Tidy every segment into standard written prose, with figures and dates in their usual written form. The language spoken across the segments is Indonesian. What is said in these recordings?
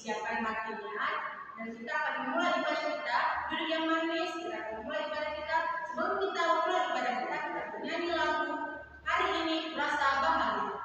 siapkan hatinya, dan kita akan memulai ibadah kita. Duduk yang manis, kita akan memulai ibadah kita. Sebelum kita memulai ibadah kita bernyanyi lagu hari ini rasa bahagia.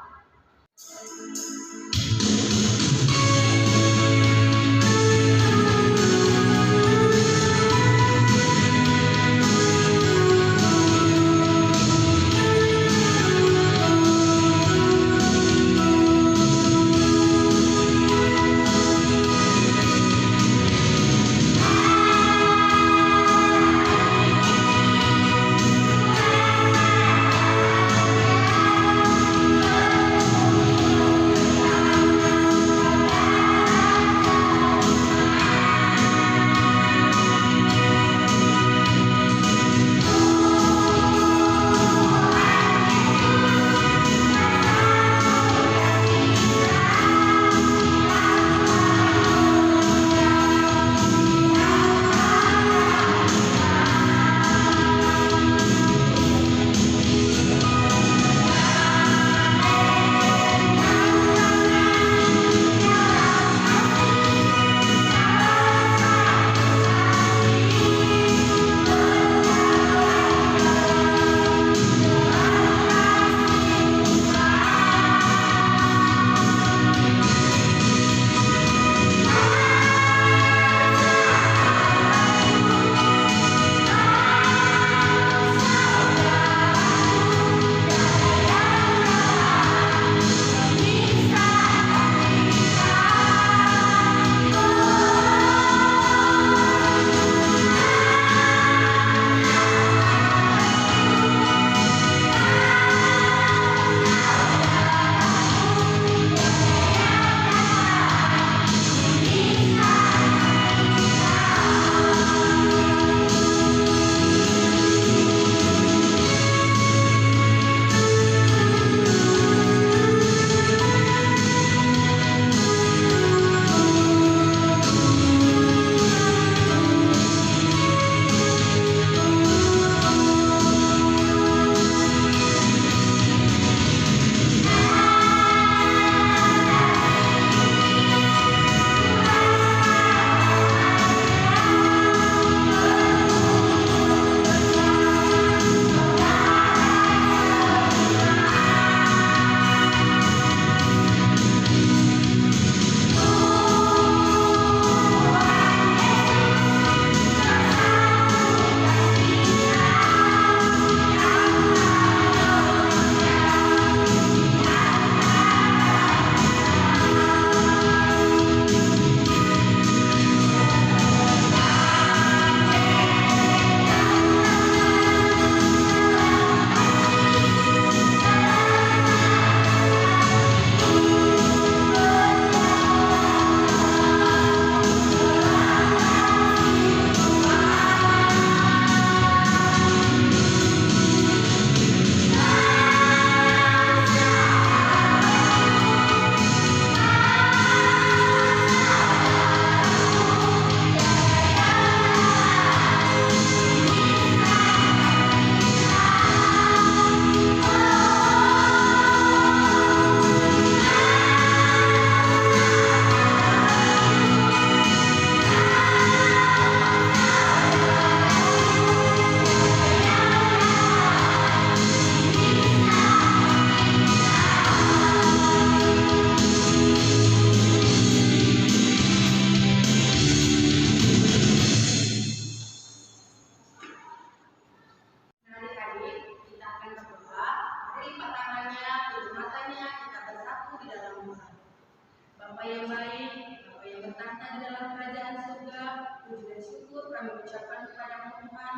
Bapa yang baik, Bapa yang bertahta di dalam kerajaan surga, puji dan syukur kami ucapkan kepada Tuhan.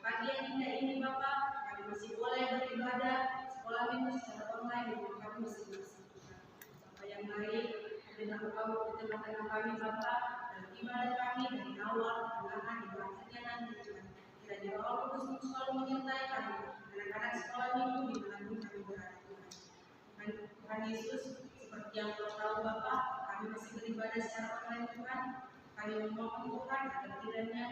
Pagi yang indah ini Bapa, kami masih boleh beribadah sekolah minggu secara online di rumah kami masing-masing. Bapa yang baik, biarlah Engkau di tengah-tengah kami Bapa, dalam ibadah kami dari awal, pertengahan, hingga akhirnya nanti Tuhan. Kiranya Roh Kudus selalu menyertai kami, anak-anak sekolah minggu di mana kami berada Tuhan. Tuhan Yesus, seperti yang Kau tahu Bapa, kami masih beribadah secara online Tuhan. Kami memohon Tuhan agar kiranya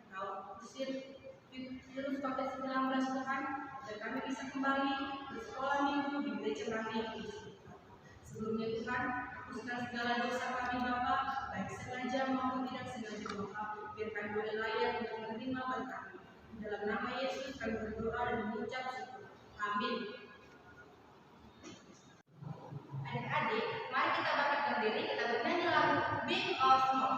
Kau usir virus COVID-19 Tuhan, agar kami bisa kembali di sekolah minggu di gereja kami yang Sebelumnya Tuhan, hapuskan segala dosa kami Bapa, baik sengaja maupun tidak sengaja Bapa, biar kami boleh layak untuk menerima berkat. Dalam nama Yesus kami berdoa dan mengucap syukur. Amin. Adik-adik, mari kita bangkit berdiri, kita bernyanyi lagu Big or Small.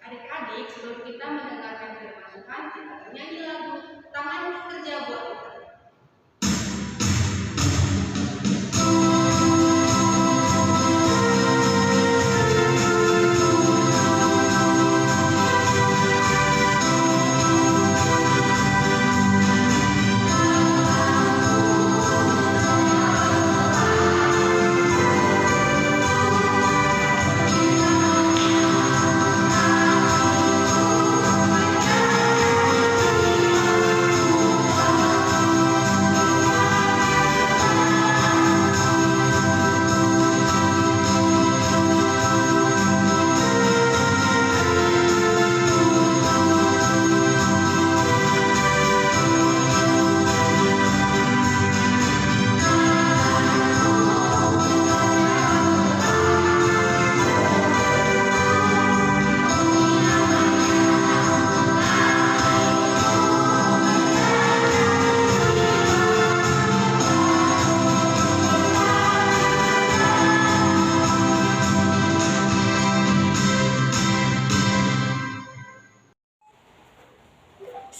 Adik-adik, sebelum kita mendengarkan firman Tuhan, kita bernyanyi lagu Tangan Bekerja Buat Kita.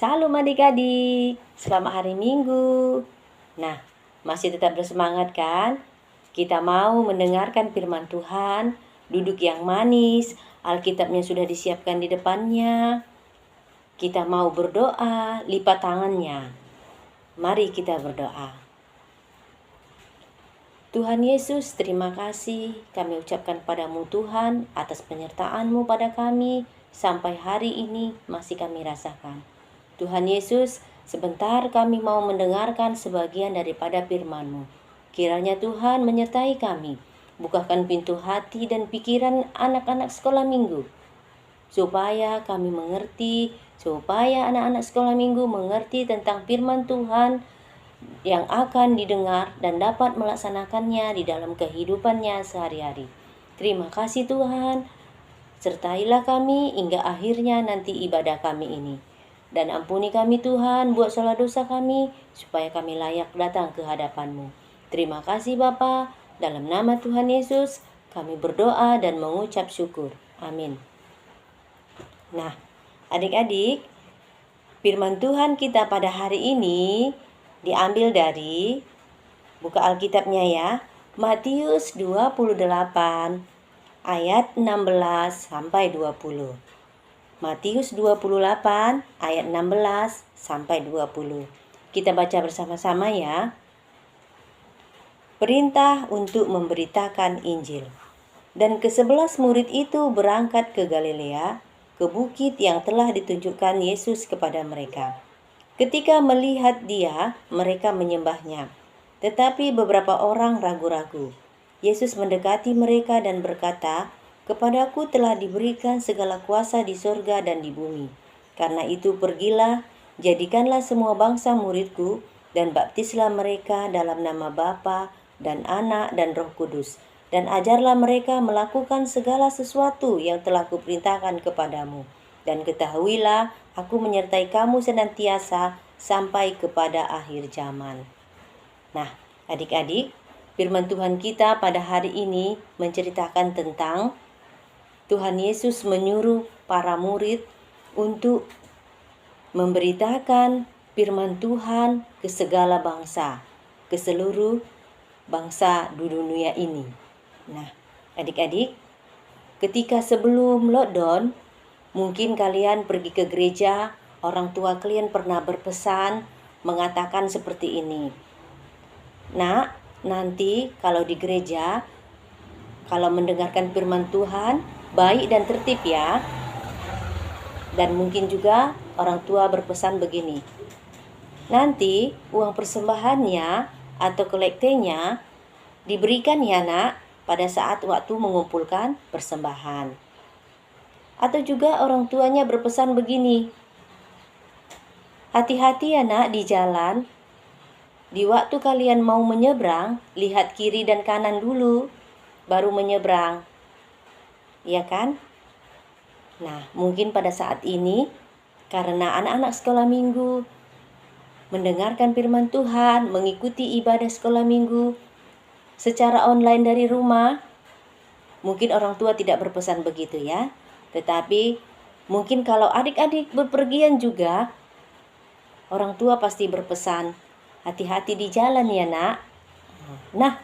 Salam adik-adik, selamat hari Minggu. Nah, masih tetap bersemangat kan? Kita mau mendengarkan firman Tuhan, duduk yang manis, Alkitabnya sudah disiapkan di depannya. Kita mau berdoa, lipat tangannya. Mari kita berdoa. Tuhan Yesus, terima kasih kami ucapkan padamu Tuhan atas penyertaan-Mu pada kami sampai hari ini masih kami rasakan. Tuhan Yesus, sebentar kami mau mendengarkan sebagian daripada firman-Mu. Kiranya Tuhan menyertai kami, bukakan pintu hati dan pikiran anak-anak sekolah minggu, supaya kami mengerti, supaya anak-anak sekolah minggu mengerti tentang firman Tuhan yang akan didengar dan dapat melaksanakannya di dalam kehidupannya sehari-hari. Terima kasih Tuhan, sertailah kami hingga akhirnya nanti ibadah kami ini. Dan ampuni kami Tuhan buat salah dosa kami, supaya kami layak datang ke hadapan-Mu. Terima kasih Bapa, dalam nama Tuhan Yesus kami berdoa dan mengucap syukur. Amin. Nah, adik-adik, firman Tuhan kita pada hari ini diambil dari, buka Alkitabnya ya, Matius 28 ayat 16 sampai 20. Matius 28 ayat 16 sampai 20. Kita baca bersama-sama ya. Perintah untuk memberitakan Injil. Dan ke-11 murid itu berangkat ke Galilea, ke bukit yang telah ditunjukkan Yesus kepada mereka. Ketika melihat Dia, mereka menyembahnya. Tetapi beberapa orang ragu-ragu. Yesus mendekati mereka dan berkata, "Kepadaku telah diberikan segala kuasa di sorga dan di bumi. Karena itu pergilah, jadikanlah semua bangsa muridku, dan baptislah mereka dalam nama Bapa dan Anak dan Roh Kudus. Dan ajarlah mereka melakukan segala sesuatu yang telah kuperintahkan kepadamu. Dan ketahuilah, aku menyertai kamu senantiasa sampai kepada akhir zaman." Nah, adik-adik, firman Tuhan kita pada hari ini menceritakan tentang Tuhan Yesus menyuruh para murid untuk memberitakan firman Tuhan ke segala bangsa, ke seluruh bangsa di dunia ini. Nah, adik-adik, ketika sebelum lockdown, mungkin kalian pergi ke gereja, orang tua kalian pernah berpesan mengatakan seperti ini. Nak, nanti kalau di gereja, kalau mendengarkan firman Tuhan, baik dan tertib ya. Dan mungkin juga orang tua berpesan begini. Nanti uang persembahannya atau kolektenya diberikan ya nak pada saat waktu mengumpulkan persembahan. Atau juga orang tuanya berpesan begini. Hati-hati ya nak di jalan. Di waktu kalian mau menyeberang, lihat kiri dan kanan dulu, baru menyeberang. Ya kan? Nah, mungkin pada saat ini, karena anak-anak sekolah minggu mendengarkan firman Tuhan, mengikuti ibadah sekolah minggu secara online dari rumah, mungkin orang tua tidak berpesan begitu ya. Tetapi mungkin kalau adik-adik berpergian juga, orang tua pasti berpesan, hati-hati di jalan ya nak. Nah,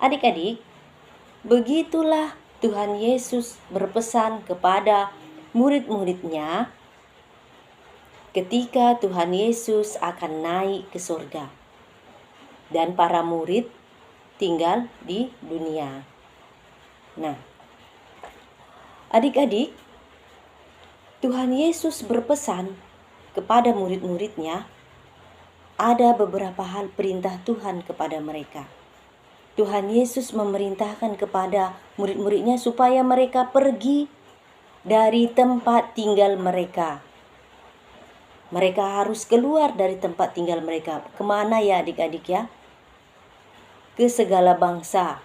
adik-adik, begitulah Tuhan Yesus berpesan kepada murid-muridnya ketika Tuhan Yesus akan naik ke surga. Dan para murid tinggal di dunia. Nah, adik-adik, Tuhan Yesus berpesan kepada murid-muridnya, ada beberapa hal perintah Tuhan kepada mereka. Tuhan Yesus memerintahkan kepada murid-muridnya supaya mereka pergi dari tempat tinggal mereka. Mereka harus keluar dari tempat tinggal mereka. Kemana ya adik-adik ya? Ke segala bangsa.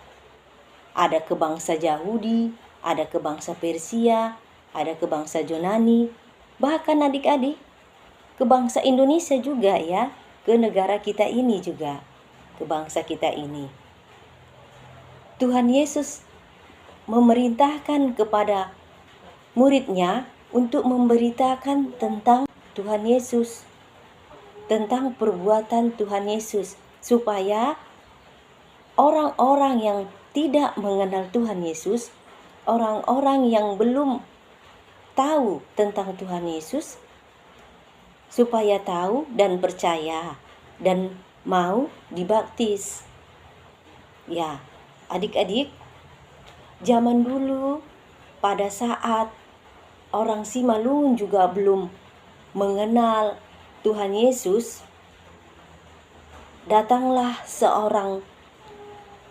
Ada ke bangsa Yahudi, ada ke bangsa Persia, ada ke bangsa Yunani, bahkan adik-adik ke bangsa Indonesia juga ya, ke negara kita ini juga, ke bangsa kita ini. Tuhan Yesus memerintahkan kepada muridnya untuk memberitakan tentang Tuhan Yesus, tentang perbuatan Tuhan Yesus, supaya orang-orang yang tidak mengenal Tuhan Yesus orang-orang yang belum tahu tentang Tuhan Yesus supaya tahu dan percaya dan mau dibaptis. Ya, adik-adik, zaman dulu pada saat orang Simalungun juga belum mengenal Tuhan Yesus, datanglah seorang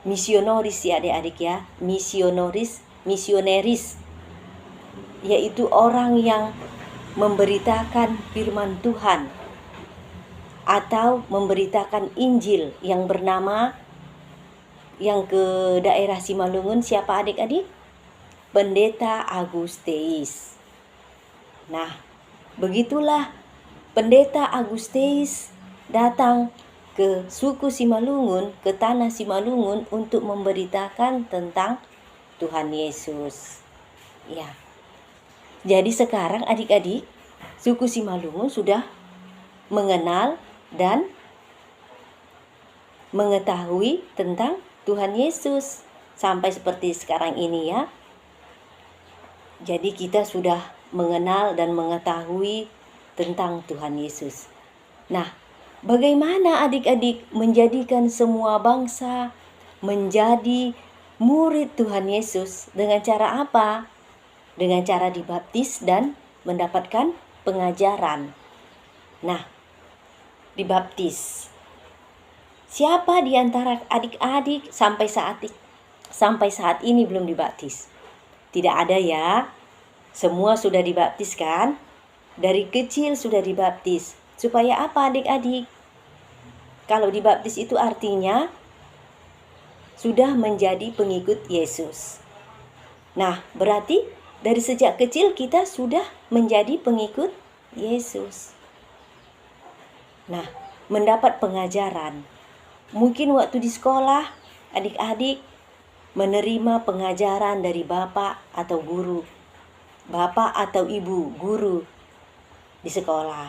misionaris ya adik-adik ya, misioneris, yaitu orang yang memberitakan firman Tuhan atau memberitakan Injil yang bernama yang ke daerah Simalungun siapa adik-adik? Pendeta Agusteis. Nah, begitulah Pendeta Agusteis datang ke suku Simalungun, ke tanah Simalungun untuk memberitakan tentang Tuhan Yesus. Ya. Jadi sekarang adik-adik, suku Simalungun sudah mengenal dan mengetahui tentang Tuhan Yesus sampai seperti sekarang ini ya. Jadi kita sudah mengenal dan mengetahui tentang Tuhan Yesus. Nah, bagaimana adik-adik menjadikan semua bangsa menjadi murid Tuhan Yesus? Dengan cara apa? Dengan cara dibaptis dan mendapatkan pengajaran. Nah, dibaptis. Siapa di antara adik-adik sampai saat ini belum dibaptis? Tidak ada ya. Semua sudah dibaptis kan? Dari kecil sudah dibaptis. Supaya apa adik-adik? Kalau dibaptis itu artinya sudah menjadi pengikut Yesus. Nah, berarti dari sejak kecil kita sudah menjadi pengikut Yesus. Nah, mendapat pengajaran. Mungkin waktu di sekolah adik-adik menerima pengajaran dari bapak atau guru. Bapak atau ibu guru di sekolah.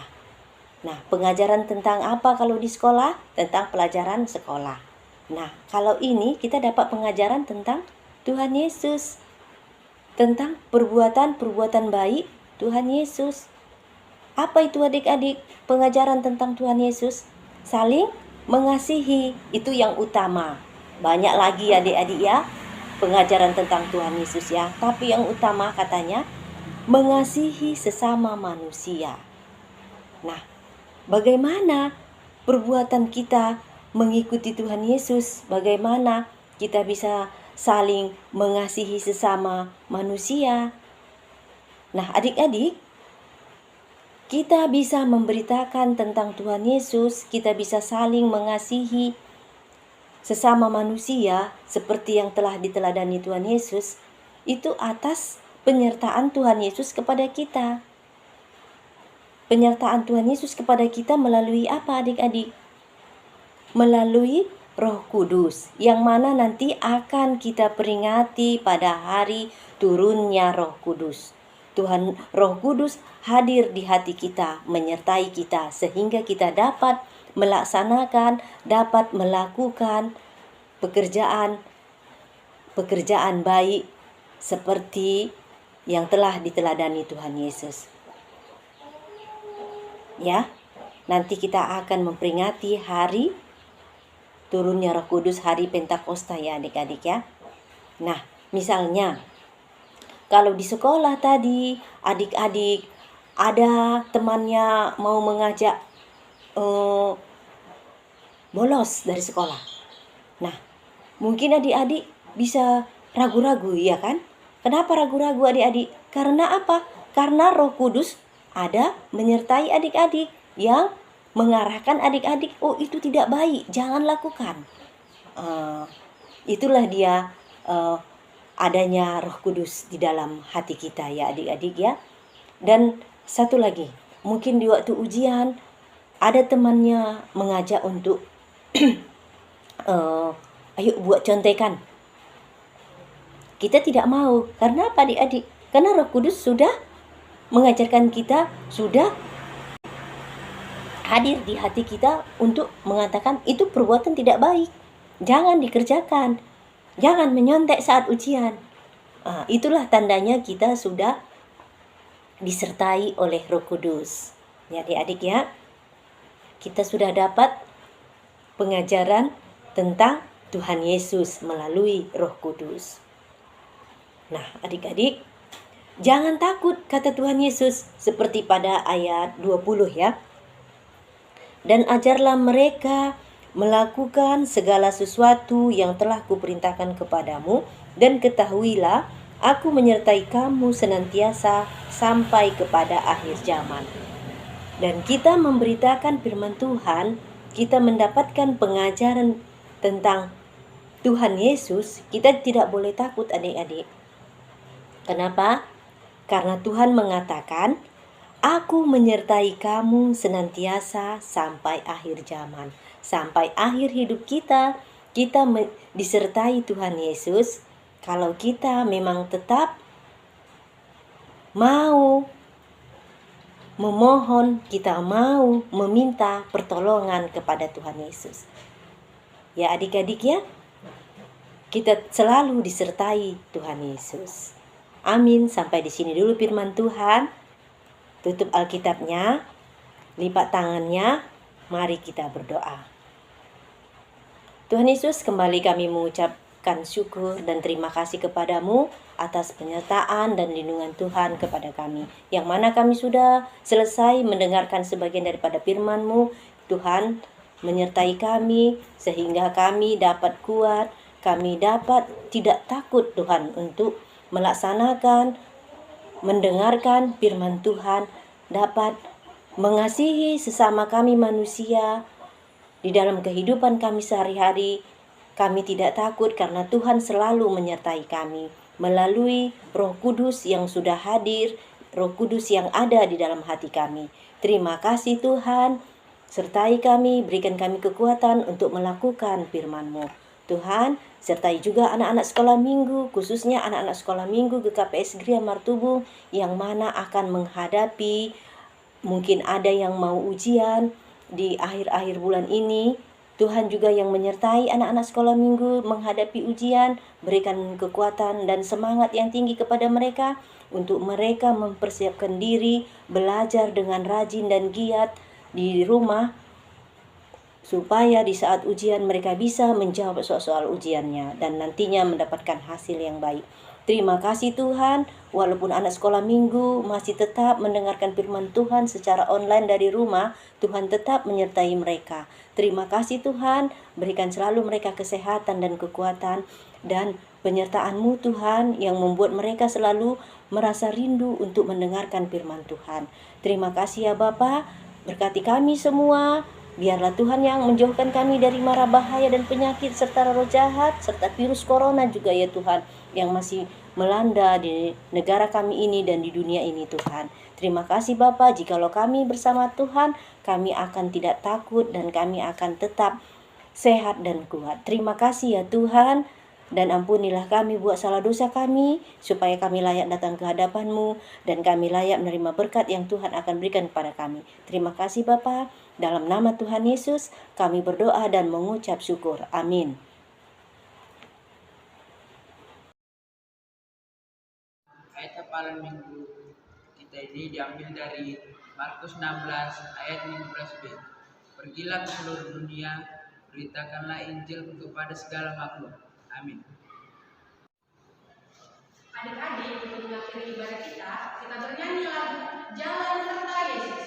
Nah, pengajaran tentang apa kalau di sekolah? Tentang pelajaran sekolah. Nah, kalau ini kita dapat pengajaran tentang Tuhan Yesus. Tentang perbuatan-perbuatan baik Tuhan Yesus. Apa itu adik-adik? Pengajaran tentang Tuhan Yesus. Saling mengasihi, itu yang utama. Banyak lagi adik-adik ya, pengajaran tentang Tuhan Yesus ya. Tapi yang utama katanya, mengasihi sesama manusia. Nah, bagaimana perbuatan kita mengikuti Tuhan Yesus? Bagaimana kita bisa saling mengasihi sesama manusia? Nah, adik-adik, kita bisa memberitakan tentang Tuhan Yesus, kita bisa saling mengasihi sesama manusia seperti yang telah diteladani Tuhan Yesus, itu atas penyertaan Tuhan Yesus kepada kita. Penyertaan Tuhan Yesus kepada kita melalui apa adik-adik? Melalui Roh Kudus, yang mana nanti akan kita peringati pada hari turunnya Roh Kudus. Tuhan Roh Kudus hadir di hati kita, menyertai kita, sehingga kita dapat melaksanakan, dapat melakukan pekerjaan baik seperti yang telah diteladani Tuhan Yesus. Ya, nanti kita akan memperingati hari turunnya Roh Kudus, hari Pentakosta ya adik-adik ya. Nah, misalnya kalau di sekolah tadi adik-adik ada temannya mau mengajak bolos dari sekolah. Nah, mungkin adik-adik bisa ragu-ragu ya kan? Kenapa ragu-ragu adik-adik? Karena apa? Karena Roh Kudus ada menyertai adik-adik yang mengarahkan adik-adik, oh itu tidak baik, jangan lakukan. Itulah dia adanya Roh Kudus di dalam hati kita ya adik-adik ya. Dan satu lagi, mungkin di waktu ujian ada temannya mengajak untuk ayo buat contekan. Kita tidak mau. Karena apa adik-adik? Karena Roh Kudus sudah mengajarkan kita, sudah hadir di hati kita untuk mengatakan itu perbuatan tidak baik. Jangan dikerjakan. Jangan menyontek saat ujian. Itulah tandanya kita sudah disertai oleh Roh Kudus. Ya adik-adik ya, kita sudah dapat pengajaran tentang Tuhan Yesus melalui Roh Kudus. Nah adik-adik, jangan takut kata Tuhan Yesus seperti pada ayat 20 ya. Dan ajarlah mereka melakukan segala sesuatu yang telah kuperintahkan kepadamu, dan ketahuilah aku menyertai kamu senantiasa sampai kepada akhir zaman. Dan kita memberitakan firman Tuhan, kita mendapatkan pengajaran tentang Tuhan Yesus, kita tidak boleh takut adik-adik. Kenapa? Karena Tuhan mengatakan, aku menyertai kamu senantiasa sampai akhir zaman. Sampai akhir hidup kita disertai Tuhan Yesus. Kalau kita memang tetap mau memohon, kita mau meminta pertolongan kepada Tuhan Yesus. Ya adik-adik ya, kita selalu disertai Tuhan Yesus. Amin. Sampai di sini dulu firman Tuhan. Tutup Alkitabnya, lipat tangannya, mari kita berdoa. Tuhan Yesus, kembali kami mengucapkan syukur dan terima kasih kepadamu atas penyertaan dan lindungan Tuhan kepada kami. Yang mana kami sudah selesai mendengarkan sebagian daripada firman-Mu. Tuhan menyertai kami sehingga kami dapat kuat, kami dapat tidak takut Tuhan untuk melaksanakan, mendengarkan firman Tuhan, dapat mengasihi sesama kami manusia. Di dalam kehidupan kami sehari-hari, kami tidak takut karena Tuhan selalu menyertai kami melalui Roh Kudus yang sudah hadir, Roh Kudus yang ada di dalam hati kami. Terima kasih Tuhan, sertai kami, berikan kami kekuatan untuk melakukan firman-Mu. Tuhan, sertai juga anak-anak sekolah minggu, khususnya anak-anak sekolah minggu GKPS Gria Martubung yang mana akan menghadapi, mungkin ada yang mau ujian di akhir-akhir bulan ini. Tuhan juga yang menyertai anak-anak sekolah minggu menghadapi ujian, berikan kekuatan dan semangat yang tinggi kepada mereka untuk mereka mempersiapkan diri, belajar dengan rajin dan giat di rumah, supaya di saat ujian mereka bisa menjawab soal-soal ujiannya dan nantinya mendapatkan hasil yang baik. Terima kasih Tuhan, walaupun anak sekolah minggu masih tetap mendengarkan firman Tuhan secara online dari rumah, Tuhan tetap menyertai mereka. Terima kasih Tuhan, berikan selalu mereka kesehatan dan kekuatan dan penyertaan-Mu Tuhan yang membuat mereka selalu merasa rindu untuk mendengarkan firman Tuhan. Terima kasih ya Bapa, berkati kami semua. Biarlah Tuhan yang menjauhkan kami dari mara bahaya dan penyakit serta roh jahat serta virus corona juga ya Tuhan yang masih melanda di negara kami ini dan di dunia ini Tuhan. Terima kasih Bapa, jikalau kami bersama Tuhan, kami akan tidak takut dan kami akan tetap sehat dan kuat. Terima kasih ya Tuhan, dan ampunilah kami buat salah dosa kami, supaya kami layak datang ke hadapan-Mu dan kami layak menerima berkat yang Tuhan akan berikan kepada kami. Terima kasih Bapa, dalam nama Tuhan Yesus kami berdoa dan mengucap syukur. Amin. Ayat hafalan minggu kita ini diambil dari Markus 16 ayat 15b. Pergilah ke seluruh dunia, beritakanlah Injil kepada segala makhluk. Amin. Adik-adik, untuk mengakhiri ibadah kita bernyanyi lagu Jalan Serta Yesus.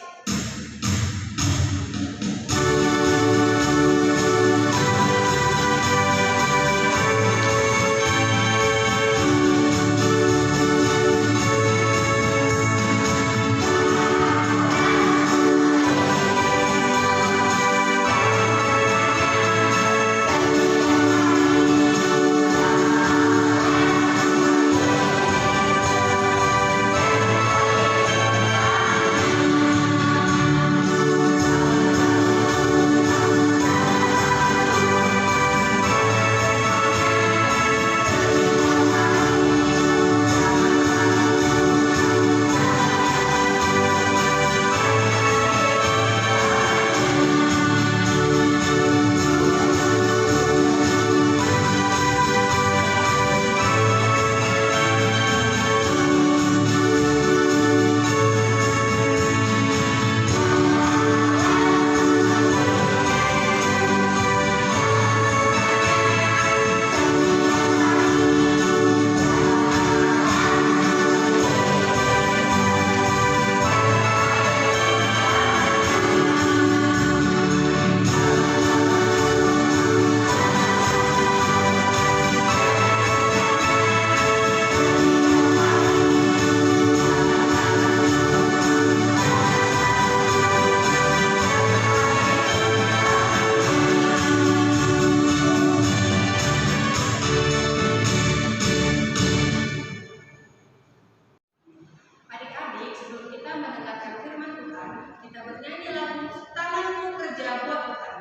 bernyanyi lagu Tanganku Kerja Buat Tuhan.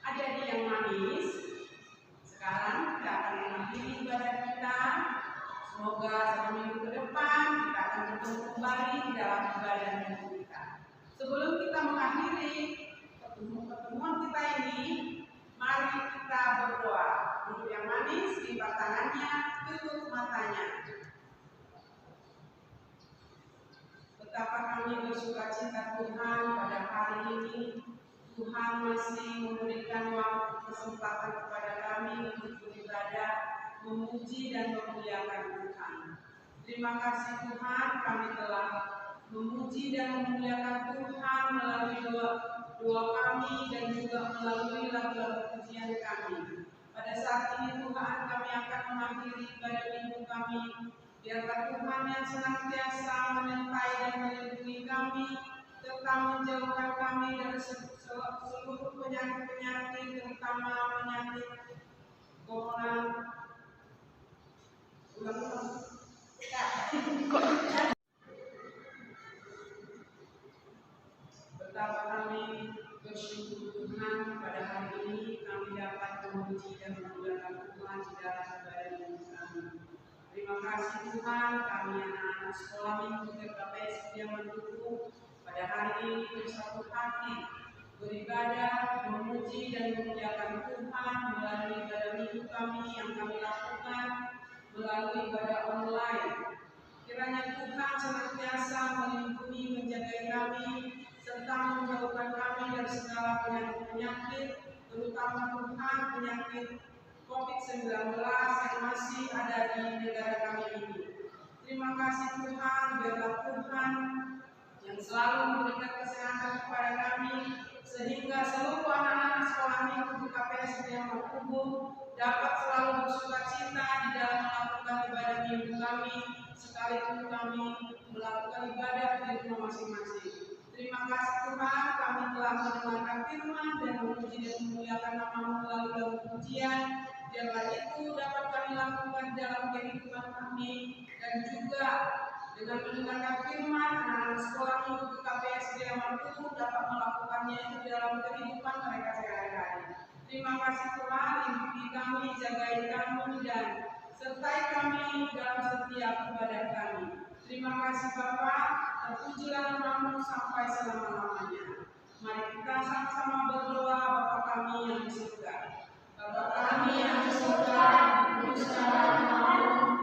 Adik-adik yang manis, sekarang kita akan mengakhiri ibadah kita. Semoga satu minggu ke depan kita akan bertemu kembali di dalam ibadah minggu kita. Sebelum kita mengakhiri pertemuan kita ini, mari kita berdoa. Duduk yang manis, lipat tangannya, tutup matanya. Betapa kami bersuka cita Tuhan pada hari ini. Tuhan masih memberikan waktu kesempatan kepada kami untuk beribadah, memuji dan memuliakan Tuhan. Terima kasih Tuhan, kami telah memuji dan memuliakan Tuhan melalui doa kami dan juga melalui lagu-lagu pujian kami. Pada saat ini Tuhan, kami akan mengakhiri ibadah minggu kami. Biarlah Tuhan yang senantiasa menyertai dan melindungi kami, serta menjauhkan kami dari seluruh penyakit-penyakit, terutama penyakit corona. Betapa kami bersyukur Tuhan pada hari ini kami dapat memuji dan memuliakan Tuhan di dalam ibadah minggu kami. Terima kasih Tuhan, kami anak-anak sekolah minggu TKPS yang mendukung pada hari ini bersatu hati beribadah, memuji dan memuliakan Tuhan melalui ibadah minggu kami yang kami lakukan melalui ibadah online. Kiranya Tuhan senantiasa melindungi, menjaga kami, serta menjauhkan kami dari segala penyakit-penyakit, terutama Tuhan penyakit COVID-19 yang masih ada di negara kami ini. Terima kasih Tuhan, biarlah Tuhan yang selalu memberikan kesehatan kepada kami, sehingga seluruh anak-anak sekolah minggu di KPS yang berkumpul dapat selalu bersuka cita di dalam melakukan ibadah minggu kami, sekalipun kami melakukan ibadah di rumah masing-masing. Terima kasih Tuhan, kami telah mendengarkan firman dan memuji dan memuliakan nama-Mu melalui lagu pujian. Biarlah itu dapat kami lakukan dalam kehidupan kami, dan juga dengan mendengarkan firman anak-anak sekolah minggu di KPS Diamantu dapat melakukannya itu dalam kehidupan mereka sehari-hari. Terima kasih Tuhan, lindungi kami, jagai kami, dan sertai kami dalam setiap ibadah kami. Terima kasih Bapa, terpujilah nama-Mu sampai selama-lamanya. Mari kita sama-sama berdoa. Bapa kami yang di surga, Bapa kami yang di surga, dikuduskanlah nama-Mu.